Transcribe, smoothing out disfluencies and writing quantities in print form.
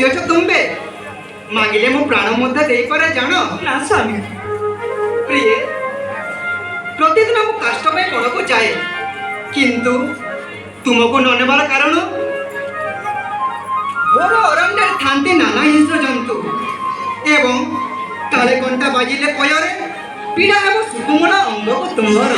ଅଛ ତୁମ୍ଭେ ମାଗିଲେ ମୁଁ ପ୍ରାଣ ମଧ୍ୟ ଦେଇପାରେ ଜାଣ। ନା ସ୍ୱାମୀ, ପ୍ରିୟେ, ପ୍ରତିଦିନ ମୁଁ କାଷ୍ଟ ପାଇଁ ବଣକୁ ଯାଏ, କିନ୍ତୁ ତୁମକୁ ନ ନେବାର କାରଣ ଘୋର ଅରଣ୍ୟରେ ଥାନ୍ତି ନାନା ହିଂସ୍ର ଜନ୍ତୁ ଏବଂ ତାଳେ କଣ୍ଟା ବାଜିଲେ କୟରେ ପୀଡ଼ା ହେବ ସୁକୁମଳ ଅଙ୍ଗକୁ ତୁମ୍ଭର।